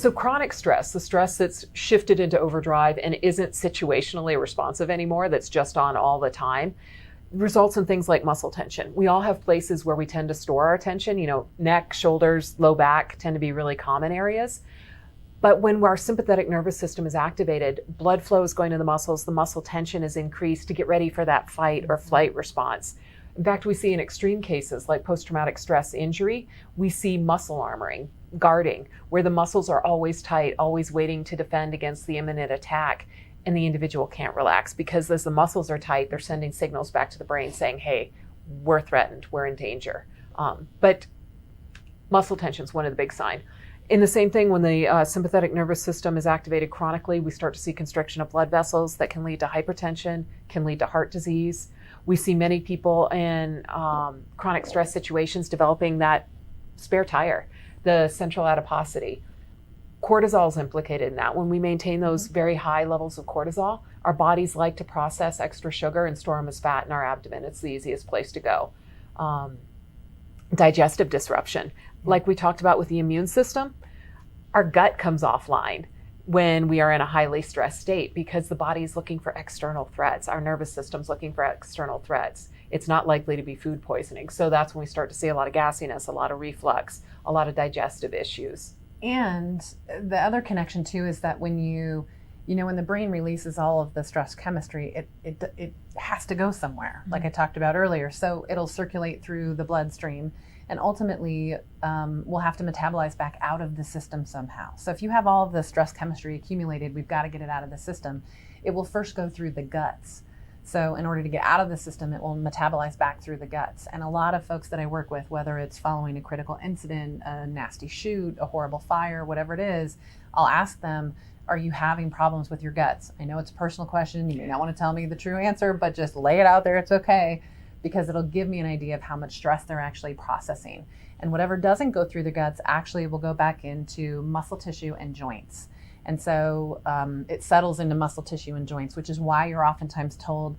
So chronic stress, the stress that's shifted into overdrive and isn't situationally responsive anymore, that's just on all the time, results in things like muscle tension. We all have places where we tend to store our tension. Neck, shoulders, low back tend to be really common areas. But when our sympathetic nervous system is activated, blood flow is going to the muscle tension is increased to get ready for that fight or flight response. In fact, we see in extreme cases like post-traumatic stress injury, we see muscle armoring, guarding, where the muscles are always tight, always waiting to defend against the imminent attack, and the individual can't relax because as the muscles are tight, they're sending signals back to the brain saying, hey, we're threatened, we're in danger. But muscle tension is one of the big signs. In the same thing, when the sympathetic nervous system is activated chronically, we start to see constriction of blood vessels that can lead to hypertension, can lead to heart disease. We see many people in chronic stress situations developing that spare tire, the central adiposity. Cortisol is implicated in that. When we maintain those very high levels of cortisol, our bodies like to process extra sugar and store them as fat in our abdomen. It's the easiest place to go. Digestive disruption. Like we talked about with the immune system, our gut comes offline when we are in a highly stressed state because the body is looking for external threats. Our nervous system's looking for external threats. It's not likely to be food poisoning. So that's when we start to see a lot of gassiness, a lot of reflux, a lot of digestive issues. And the other connection too is that when when the brain releases all of the stress chemistry, it has to go somewhere, like I talked about earlier. So it'll circulate through the bloodstream and ultimately we'll have to metabolize back out of the system somehow. So if you have all of the stress chemistry accumulated, we've got to get it out of the system. It will first go through the guts. So in order to get out of the system, it will metabolize back through the guts. And a lot of folks that I work with, whether it's following a critical incident, a nasty shoot, a horrible fire, whatever it is, I'll ask them, are you having problems with your guts? I know it's a personal question. You may not want to tell me the true answer, but just lay it out there. It's okay, because it'll give me an idea of how much stress they're actually processing. And whatever doesn't go through the guts actually will go back into muscle tissue and joints. And so it settles into muscle tissue and joints, which is why you're oftentimes told,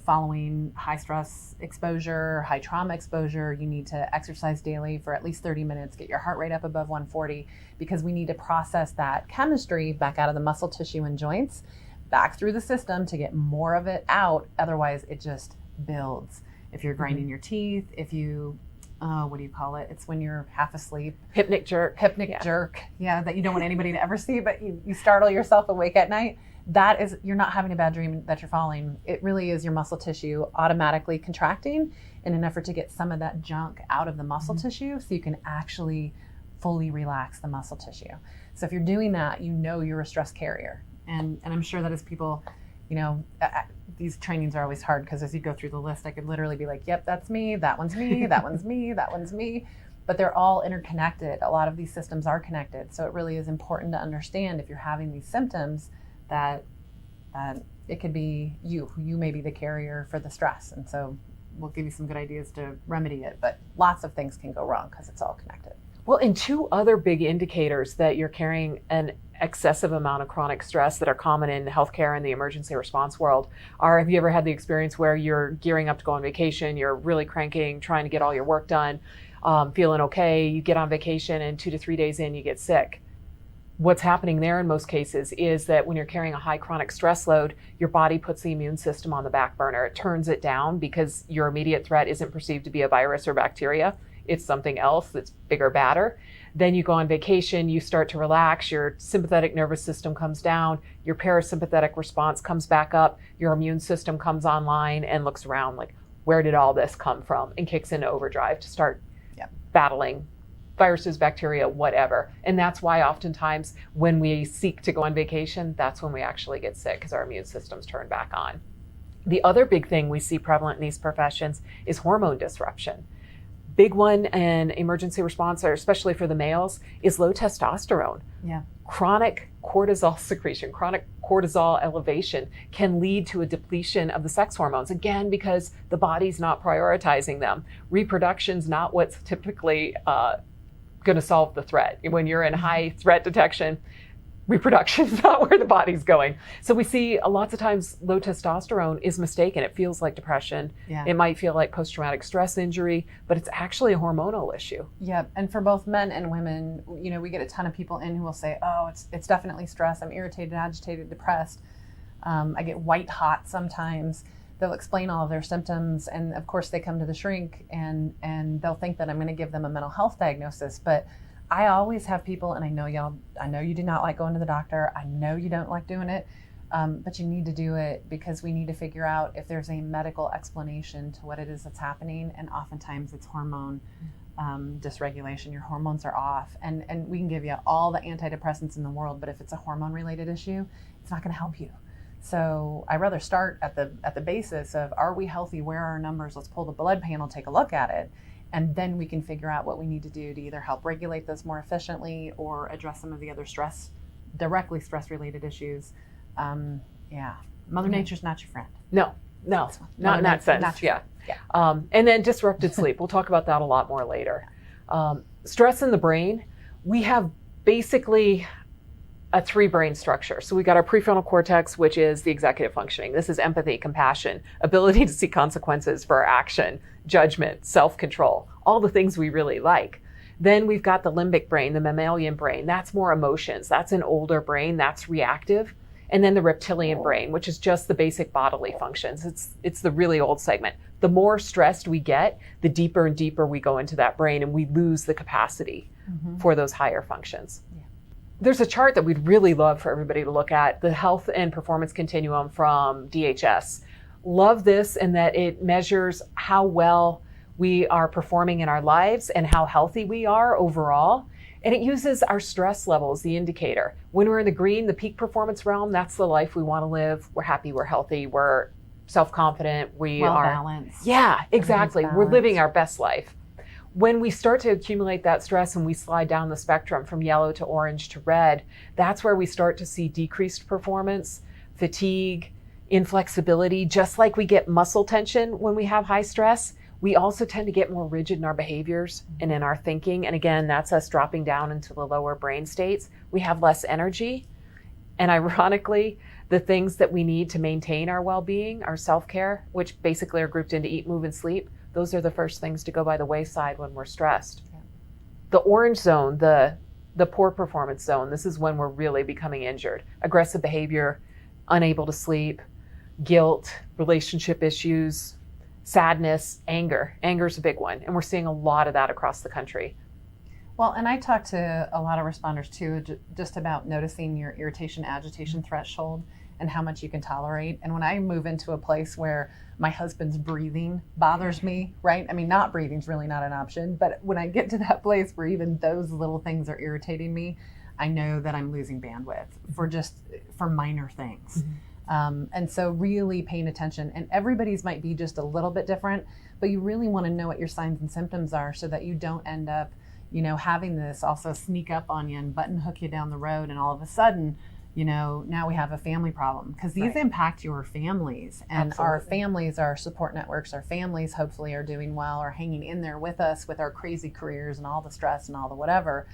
following high stress exposure, high trauma exposure, you need to exercise daily for at least 30 minutes, get your heart rate up above 140, because we need to process that chemistry back out of the muscle tissue and joints, back through the system to get more of it out. Otherwise, it just builds. If you're grinding your teeth, if you what do you call it? It's when you're half asleep. Hypnic jerk. Jerk. Yeah, that you don't want anybody to ever see, but you startle yourself awake at night. That is, you're not having a bad dream that you're falling. It really is your muscle tissue automatically contracting in an effort to get some of that junk out of the muscle tissue so you can actually fully relax the muscle tissue. So if you're doing that, you're a stress carrier. And I'm sure that as people, these trainings are always hard because as you go through the list, I could literally be like, yep, that's me, that one's me, that one's me, that one's me. But they're all interconnected. A lot of these systems are connected. So it really is important to understand if you're having these symptoms that it could be you may be the carrier for the stress. And so we'll give you some good ideas to remedy it. But lots of things can go wrong because it's all connected. Well, and two other big indicators that you're carrying an excessive amount of chronic stress that are common in healthcare and the emergency response world are, have you ever had the experience where you're gearing up to go on vacation, you're really cranking, trying to get all your work done, feeling okay, you get on vacation and 2 to 3 days in, you get sick? What's happening there in most cases is that when you're carrying a high chronic stress load, your body puts the immune system on the back burner. It turns it down because your immediate threat isn't perceived to be a virus or bacteria. It's something else that's bigger, badder. Then you go on vacation, you start to relax, your sympathetic nervous system comes down, your parasympathetic response comes back up, your immune system comes online and looks around like, where did all this come from? And kicks into overdrive to start battling viruses, bacteria, whatever. And that's why oftentimes when we seek to go on vacation, that's when we actually get sick because our immune system's turned back on. The other big thing we see prevalent in these professions is hormone disruption. Big one in emergency response, or especially for the males, is low testosterone. Yeah. Chronic cortisol secretion, chronic cortisol elevation can lead to a depletion of the sex hormones, again, because the body's not prioritizing them. Reproduction's not what's typically going to solve the threat. When you're in high threat detection, reproduction's not where the body's going. So we see lots of times low testosterone is mistaken. It feels like depression. Yeah. It might feel like post-traumatic stress injury, but it's actually a hormonal issue. Yeah, and for both men and women, we get a ton of people in who will say, oh, it's definitely stress. I'm irritated, agitated, depressed. I get white hot sometimes. They'll explain all of their symptoms, and of course they come to the shrink and they'll think that I'm going to give them a mental health diagnosis. But I always have people, and I know you do not like going to the doctor. I know you don't like doing it, but you need to do it because we need to figure out if there's a medical explanation to what it is that's happening. And oftentimes it's hormone dysregulation. Your hormones are off, and we can give you all the antidepressants in the world, but if it's a hormone related issue, it's not going to help you. So I rather start at the basis of, are we healthy? Where are our numbers? Let's pull the blood panel, take a look at it. And then we can figure out what we need to do to either help regulate those more efficiently or address some of the other directly stress-related issues. Mother Nature's not your friend. No, not in that sense. Yeah. And then disrupted sleep. We'll talk about that a lot more later. Stress in the brain. We have basically a 3 brain structure. So we got our prefrontal cortex, which is the executive functioning. This is empathy, compassion, ability to see consequences for our action, judgment, self-control, all the things we really like. Then we've got the limbic brain, the mammalian brain. That's more emotions. That's an older brain. That's reactive. And then the reptilian brain, which is just the basic bodily functions. It's the really old segment. The more stressed we get, the deeper and deeper we go into that brain, and we lose the capacity for those higher functions. Yeah. There's a chart that we'd really love for everybody to look at, the health and performance continuum from DHS. Love this in that it measures how well we are performing in our lives and how healthy we are overall. And it uses our stress level as the indicator. When we're in the green, the peak performance realm, that's the life we want to live. We're happy, we're healthy, we're self-confident, we are balanced. Yeah, exactly. We're living our best life. When we start to accumulate that stress and we slide down the spectrum from yellow to orange to red, that's where we start to see decreased performance, fatigue, inflexibility. Just like we get muscle tension when we have high stress, we also tend to get more rigid in our behaviors and in our thinking. And again, that's us dropping down into the lower brain states. We have less energy. And ironically, the things that we need to maintain our well-being, our self-care, which basically are grouped into eat, move, and sleep, those are the first things to go by the wayside when we're stressed. Yeah. The orange zone, the poor performance zone, this is when we're really becoming injured. Aggressive behavior, unable to sleep, guilt, relationship issues, sadness, anger. Anger is a big one, and we're seeing a lot of that across the country. Well, and I talk to a lot of responders too, just about noticing your irritation, agitation threshold and how much you can tolerate. And when I move into a place where my husband's breathing bothers me, right? I mean, not breathing is really not an option, but when I get to that place where even those little things are irritating me, I know that I'm losing bandwidth for minor things. And so really paying attention, and everybody's might be just a little bit different, but you really want to know what your signs and symptoms are so that you don't end up, having this also sneak up on you and button hook you down the road. And all of a sudden, now we have a family problem, because these impact your families, and Absolutely. Our families, our support networks, our families hopefully are doing well, are hanging in there with us with our crazy careers and all the stress and all the whatever.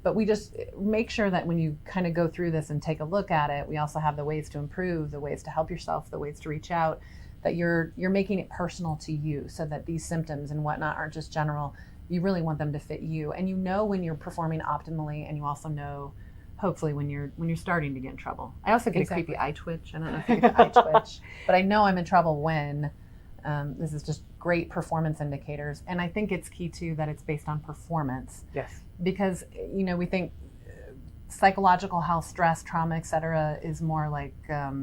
But we just make sure that when you kind of go through this and take a look at it, we also have the ways to improve, the ways to help yourself, the ways to reach out, that you're making it personal to you, so that these symptoms and whatnot aren't just general. You really want them to fit you, and when you're performing optimally, and you also know hopefully when you're starting to get in trouble. I also get a creepy eye twitch. I don't know if you get the eye twitch, but I know I'm in trouble when this is just great performance indicators. And I think it's key too that it's based on performance. Yes. Because, we think psychological health, stress, trauma, et cetera, is more like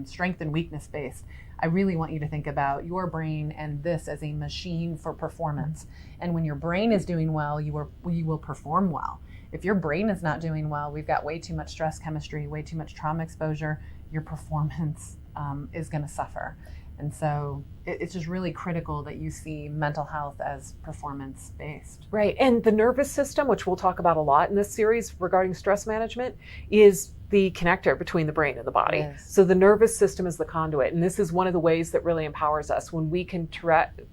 strength and weakness based. I really want you to think about your brain and this as a machine for performance. And when your brain is doing well, you will perform well. If your brain is not doing well, we've got way too much stress chemistry, way too much trauma exposure, your performance is going to suffer. And so it's just really critical that you see mental health as performance-based. Right. And the nervous system, which we'll talk about a lot in this series regarding stress management, is the connector between the brain and the body. Yes. So the nervous system is the conduit. And this is one of the ways that really empowers us. When we can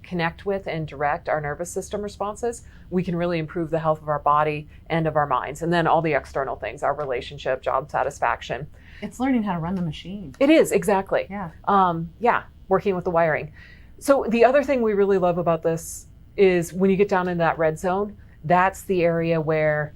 connect with and direct our nervous system responses, we can really improve the health of our body and of our minds. And then all the external things, our relationship, job satisfaction. It's learning how to run the machine. It is, exactly. Yeah. Working with the wiring. So the other thing we really love about this is when you get down in that red zone, that's the area where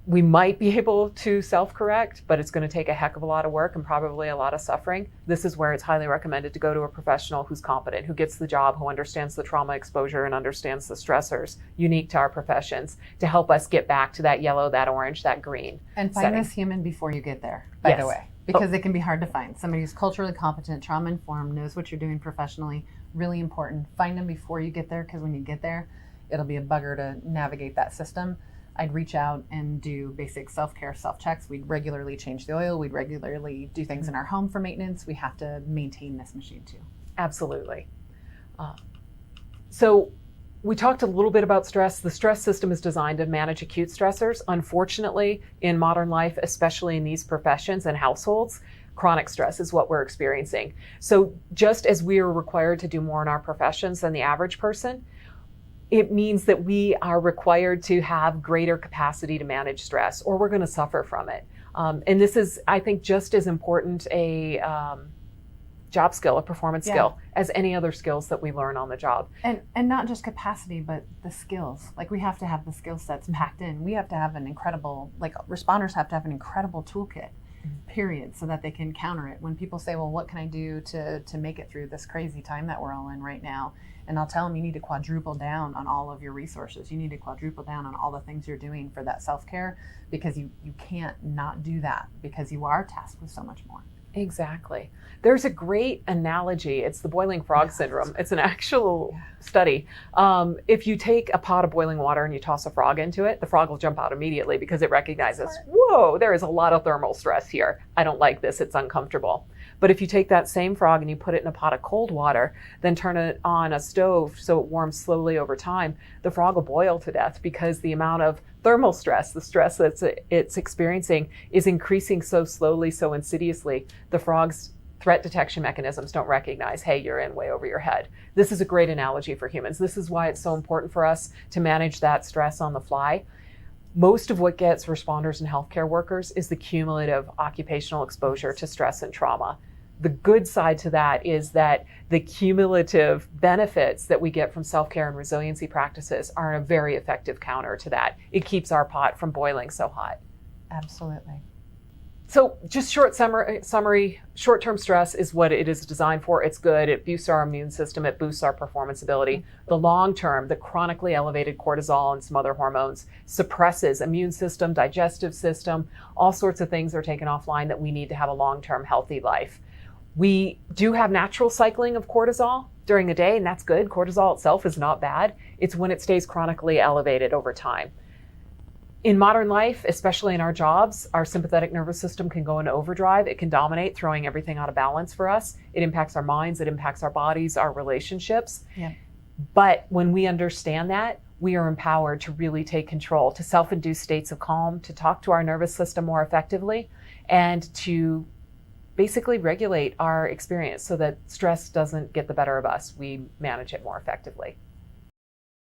we might be able to self-correct, but it's going to take a heck of a lot of work and probably a lot of suffering. This is where it's highly recommended to go to a professional who's competent, who gets the job, who understands the trauma exposure and understands the stressors unique to our professions to help us get back to that yellow, that orange, that green. And find this human before you get there, by the way, because it can be hard to find. Somebody who's culturally competent, trauma-informed, knows what you're doing professionally, really important. Find them before you get there, because when you get there, it'll be a bugger to navigate that system. I'd reach out and do basic self-care, self-checks. We'd regularly change the oil. We'd regularly do things in our home for maintenance. We have to maintain this machine too. Absolutely. So we talked a little bit about stress. The stress system is designed to manage acute stressors. Unfortunately, in modern life, especially in these professions and households, chronic stress is what we're experiencing. So just as we are required to do more in our professions than the average person, it means that we are required to have greater capacity to manage stress, or we're going to suffer from it. And this is, I think, just as important a job skill, a performance skill, as any other skills that we learn on the job. And not just capacity, but the skills. Like, we have to have the skill sets packed in. We have to have an incredible, like, responders have to have an incredible toolkit, period, so that they can counter it. When people say, well, what can I do to make it through this crazy time that we're all in right now? And I'll tell them, you need to quadruple down on all of your resources. You need to quadruple down on all the things you're doing for that self-care, because you can't not do that, because you are tasked with so much more. Exactly. There's a great analogy. It's the boiling frog syndrome. It's an actual study. If you take a pot of boiling water and you toss a frog into it, the frog will jump out immediately because it recognizes, whoa, there is a lot of thermal stress here. I don't like this. It's uncomfortable. But if you take that same frog and you put it in a pot of cold water, then turn it on a stove so it warms slowly over time, the frog will boil to death because the amount of thermal stress, the stress that it's experiencing, is increasing so slowly, so insidiously. The frog's threat detection mechanisms don't recognize, hey, you're in way over your head. This is a great analogy for humans. This is why it's so important for us to manage that stress on the fly. Most of what gets responders and healthcare workers is the cumulative occupational exposure to stress and trauma. The good side to that is that the cumulative benefits that we get from self-care and resiliency practices are a very effective counter to that. It keeps our pot from boiling so hot. Absolutely. So just short summary, short-term stress is what it is designed for. It's good. It boosts our immune system. It boosts our performance ability. The long-term, the chronically elevated cortisol and some other hormones suppresses immune system, digestive system, all sorts of things are taken offline that we need to have a long-term healthy life. We do have natural cycling of cortisol during the day, and that's good. Cortisol itself is not bad. It's when it stays chronically elevated over time. In modern life, especially in our jobs, our sympathetic nervous system can go into overdrive. It can dominate, throwing everything out of balance for us. It impacts our minds, it impacts our bodies, our relationships. Yeah. But when we understand that, we are empowered to really take control, to self-induce states of calm, to talk to our nervous system more effectively, and to basically regulate our experience so that stress doesn't get the better of us. We manage it more effectively.